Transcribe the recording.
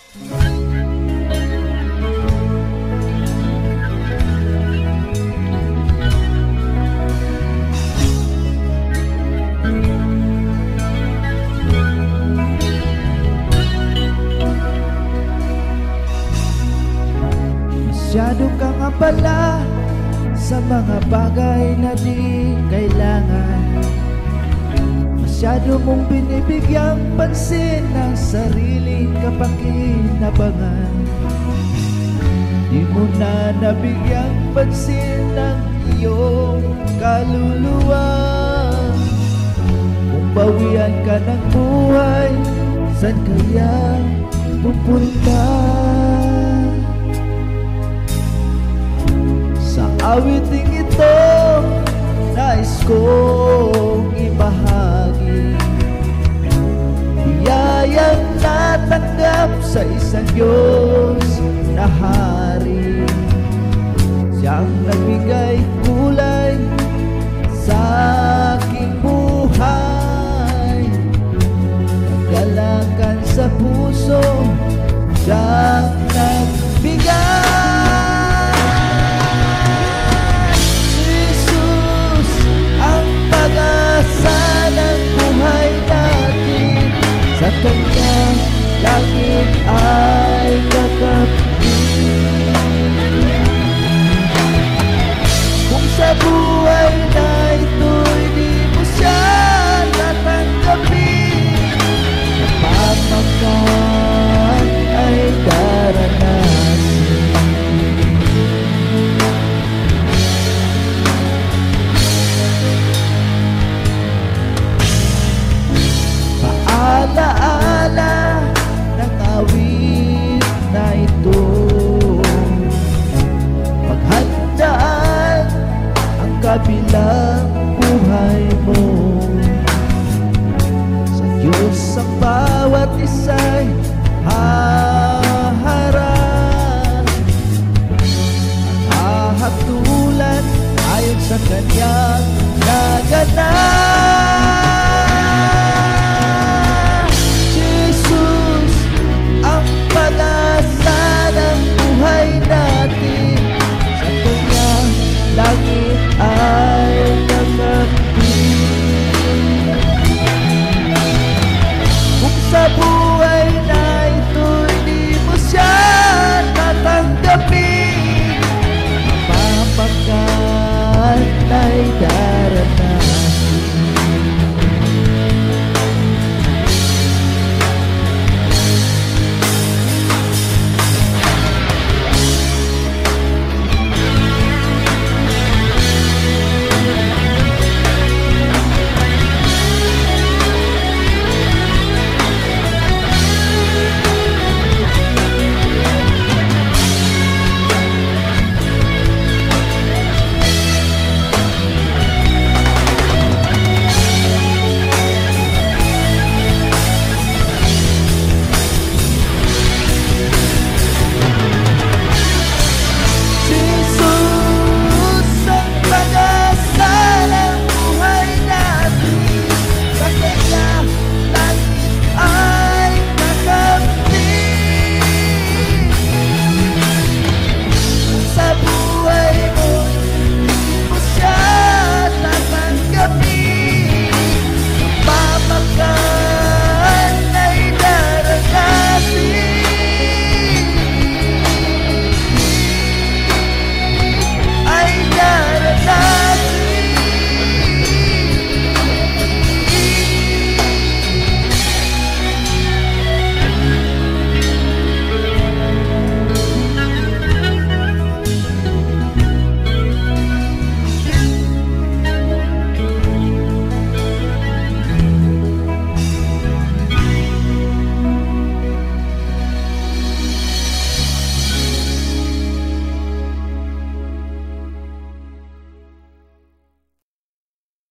Masyado kang abala sa mga bagay na di kailangan. Masyado mong binibigyang pansin ang sariling kapakinabangan. Di mo na nabigyang pansin ang iyong kaluluwa. Kung bawian ka ng buhay, saan kaya pupunta? Sa awiting ito, nais kong ibahagi biyayang natanggap sa isang Diyos na hari. Siyang nagbigay kulay sa aking buhay, kagalakan sa puso, siyang nagbigay. Sa Kanya langit ay kakapit. Kung sa buhay na ito'y di mo siya natanggapin, napamakan ay daranasin. Alaala ng awit na ito, paghandaan ang kabilang buhay mo. Sa Diyos ang bawat isa'y